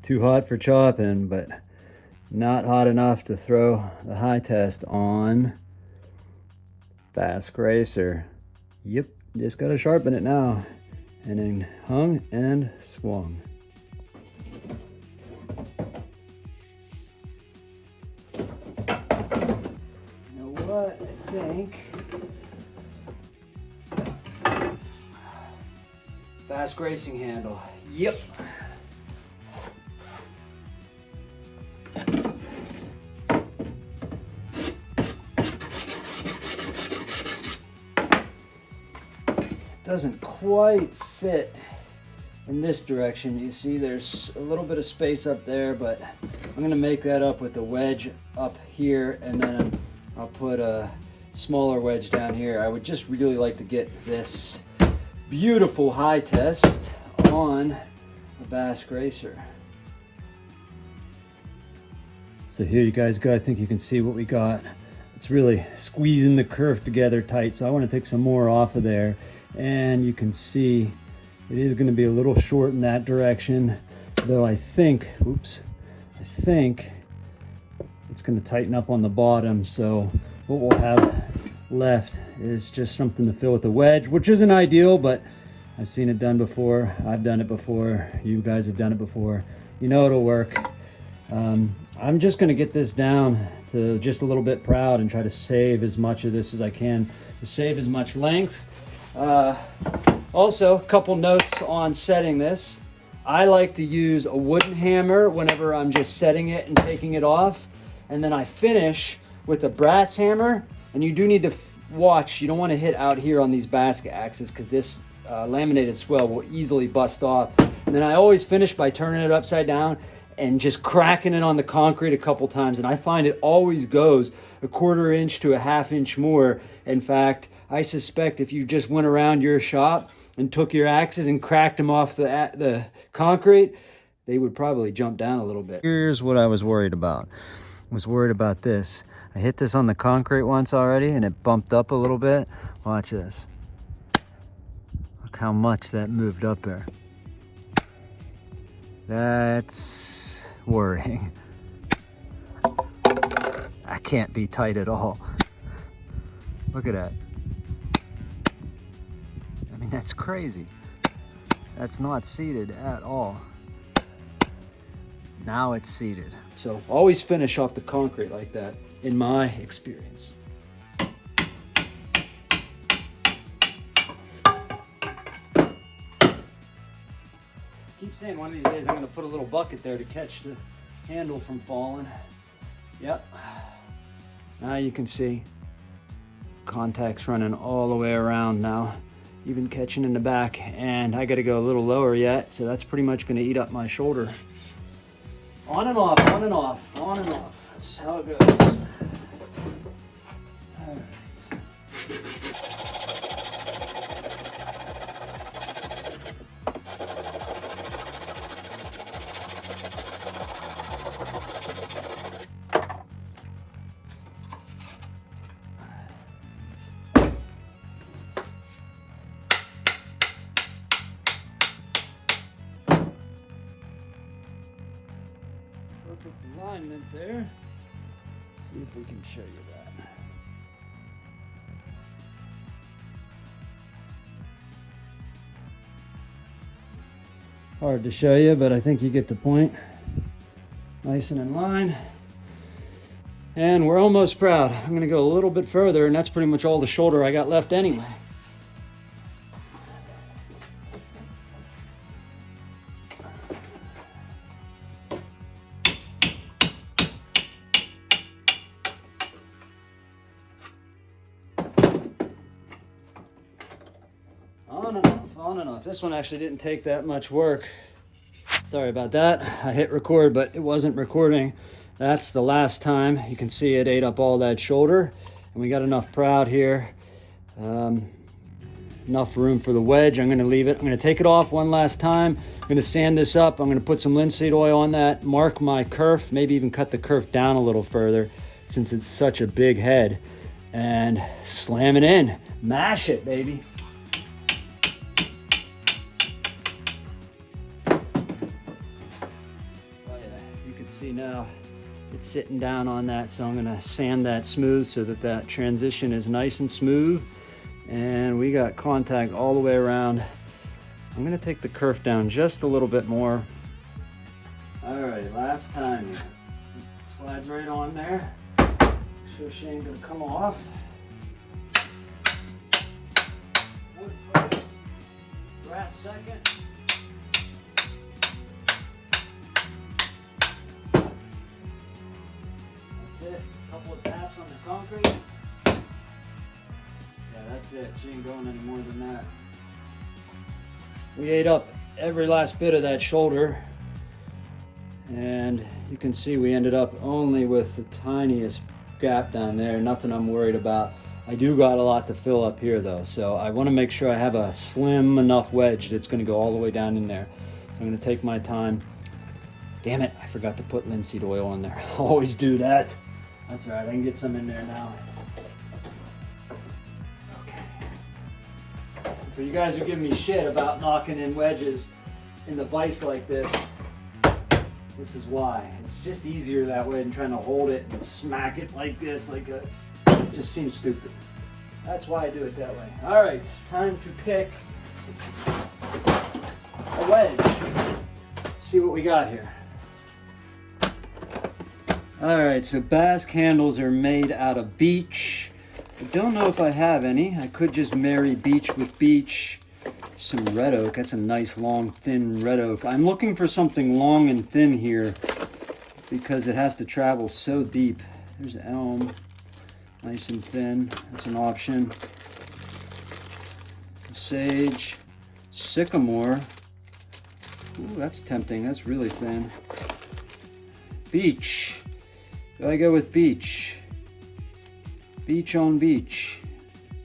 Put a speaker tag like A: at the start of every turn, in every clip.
A: Too hot for chopping, but not hot enough to throw the high test on Basque Racer. Yep, just gotta sharpen it now. And then hung and swung. You know what? I think Basque racing handle. Yep. Doesn't quite fit in this direction. You see there's a little bit of space up there, but I'm gonna make that up with the wedge up here, and then I'll put a smaller wedge down here. I would just really like to get this beautiful high test on a Basque Racer. So here you guys go. I think you can see what we got. It's really squeezing the kerf together tight, so I want to take some more off of there. And you can see it is going to be a little short in that direction, though I think, I think it's going to tighten up on the bottom. So what we'll have left is just something to fill with a wedge, which isn't ideal, but I've seen it done before. I've done it before. You guys have done it before. You know it'll work. I'm just going to get this down to just a little bit proud and try to save as much of this as I can to save as much length. Also, a couple notes on setting this. I like to use a wooden hammer whenever I'm just setting it and taking it off. And then I finish with a brass hammer. And you do need to watch, you don't want to hit out here on these basket axes because this laminated swell will easily bust off. And then I always finish by turning it upside down and just cracking it on the concrete a couple times. And I find it always goes a 1/4 inch to a 1/2 inch more. In fact, I suspect if you just went around your shop and took your axes and cracked them off the concrete, they would probably jump down a little bit. Here's what I was worried about. I was worried about this. I hit this on the concrete once already and it bumped up a little bit. Watch this. Look how much that moved up there. That's worrying. I can't be tight at all. Look at that. I mean, that's crazy. That's not seated at all. Now it's seated. So always finish off the concrete like that, in my experience. Keep saying one of these days I'm going to put a little bucket there to catch the handle from falling. Yep. Now you can see contacts running all the way around now, even catching in the back, and I got to go a little lower yet, so that's pretty much going to eat up my shoulder. On and off, on and off, on and off. That's how it goes. All right. Perfect alignment there. Let's see if we can show you that. Hard to show you, but I think you get the point. Nice and in line. And we're almost proud. I'm gonna go a little bit further, and that's pretty much all the shoulder I got left anyway. On and off. This one actually didn't take that much work. Sorry about that. I hit record, but it wasn't recording. That's the last time. You can see it ate up all that shoulder, and we got enough proud here. Enough room for the wedge. I'm going to leave it. I'm going to take it off one last time. I'm going to sand this up. I'm going to put some linseed oil on that, mark my kerf, maybe even cut the kerf down a little further since it's such a big head, and slam it in. Mash it, baby. can see now it's sitting down on that, so I'm gonna sand that smooth so that that transition is nice and smooth. And we got contact all the way around. I'm gonna take the kerf down just a little bit more. All right, last time. Slides right on there. Sure she ain't gonna come off. Wood first, brass second. That's it. A couple of taps on the concrete. Yeah, that's it. She ain't going any more than that. We ate up every last bit of that shoulder, and you can see we ended up only with the tiniest gap down there. Nothing I'm worried about. I do got a lot to fill up here though, so I want to make sure I have a slim enough wedge that's going to go all the way down in there. So I'm going to take my time. Damn it, I forgot to put linseed oil in there. I always do that. That's all right, I can get some in there now. Okay. For you guys who give me shit about knocking in wedges in the vise like this, this is why. It's just easier that way than trying to hold it and smack it like this, it just seems stupid. That's why I do it that way. All right, time to pick a wedge. See what we got here. All right, so Basque handles are made out of beech. I don't know if I have any. I could just marry beech with beech. Some red oak. That's a nice long thin red oak. I'm looking for something long and thin here because it has to travel so deep. There's elm, nice and thin. That's an option. Sage, sycamore. Ooh, that's tempting. That's really thin. Beech. Do I go with beech? Beech on beech.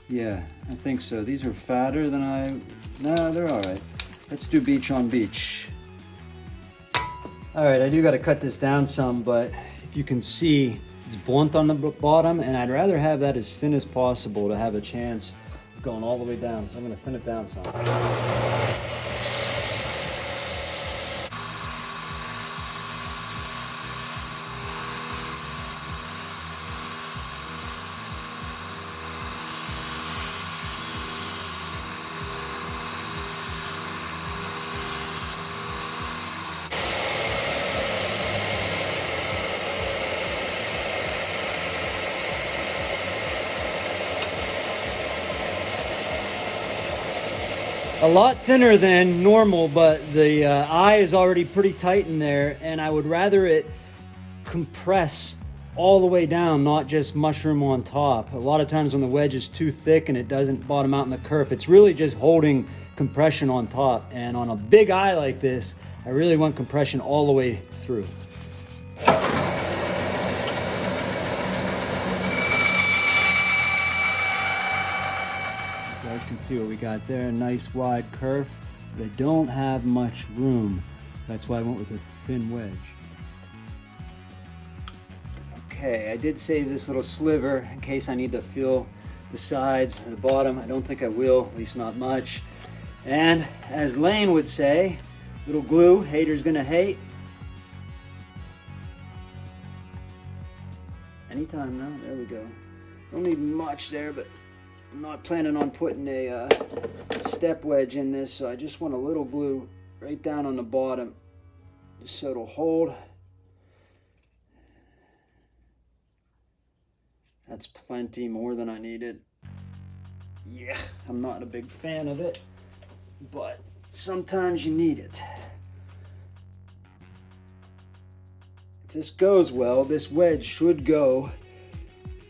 A: Yeah, I think so. These are fatter than no, they're all right. Let's do beech on beech. All right, I do got to cut this down some, but if you can see, it's blunt on the bottom, and I'd rather have that as thin as possible to have a chance of going all the way down. So I'm going to thin it down some. A lot thinner than normal, but the eye is already pretty tight in there, and I would rather it compress all the way down, not just mushroom on top. A lot of times when the wedge is too thick and it doesn't bottom out in the kerf, it's really just holding compression on top. And on a big eye like this, I really want compression all the way through. You guys can see what we got there, a nice wide kerf, but I don't have much room. That's why I went with a thin wedge. Okay, I did save this little sliver in case I need to fill the sides or the bottom. I don't think I will, at least not much. And as Lane would say, little glue, haters gonna hate. Anytime now, there we go. Don't need much there, but I'm not planning on putting a step wedge in this, so I just want a little glue right down on the bottom, just so it'll hold. That's plenty, more than I needed. Yeah, I'm not a big fan of it, but sometimes you need it. If this goes well, this wedge should go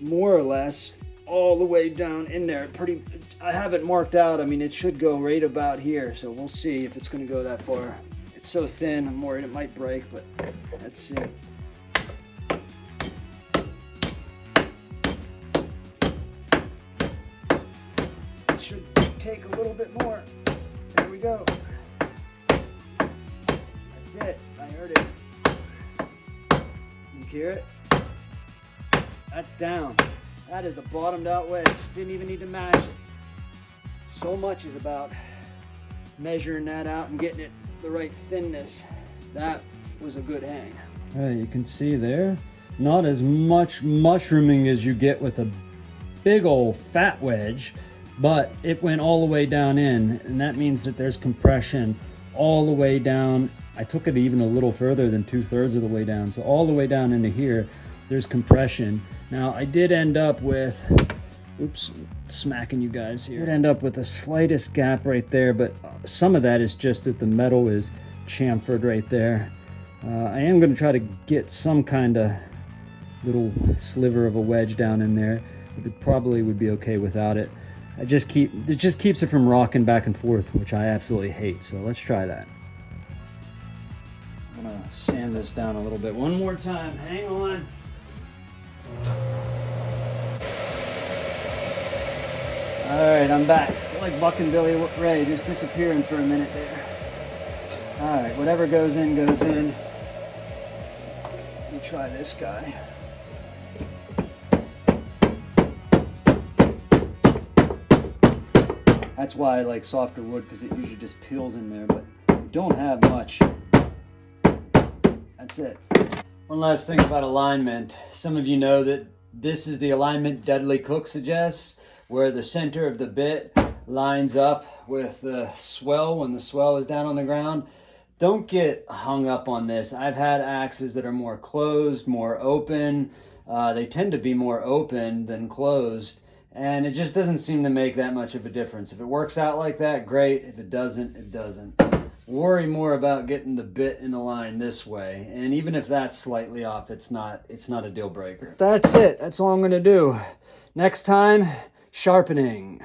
A: more or less all the way down in there. I have it marked out. I mean, it should go right about here, so we'll see if it's going to go that far. It's so thin, I'm worried it might break, but let's see. It should take a little bit more. There we go. That's it. I heard it. You hear it? That's down. That is a bottomed out wedge. Didn't even need to mash it. So much is about measuring that out and getting it the right thinness. That was a good hang. All right, you can see there, not as much mushrooming as you get with a big old fat wedge, but it went all the way down in, and that means that there's compression all the way down. I took it even a little further than 2/3 of the way down. So all the way down into here, there's compression. Now I did end up with, oops, smacking you guys here. Did end up with the slightest gap right there, but some of that is just that the metal is chamfered right there. I am going to try to get some kind of little sliver of a wedge down in there. It probably would be okay without it. It just keeps it from rocking back and forth, which I absolutely hate. So let's try that. I'm gonna sand this down a little bit one more time. Hang on. All right, I'm back. I feel like Buck and Billy Ray just disappearing for a minute there. All right, whatever goes in, goes in. Let me try this guy. That's why I like softer wood, because it usually just peels in there, but you don't have much. That's it. One last thing about alignment. Some of you know that this is the alignment Dudley Cook suggests, where the center of the bit lines up with the swell when the swell is down on the ground. Don't get hung up on this. I've had axes that are more closed, more open. They tend to be more open than closed. And it just doesn't seem to make that much of a difference. If it works out like that, great. If it doesn't, it doesn't. Worry more about getting the bit in the line this way. And even if that's slightly off, it's not a deal breaker. That's it. That's all I'm going to do. Next time, sharpening.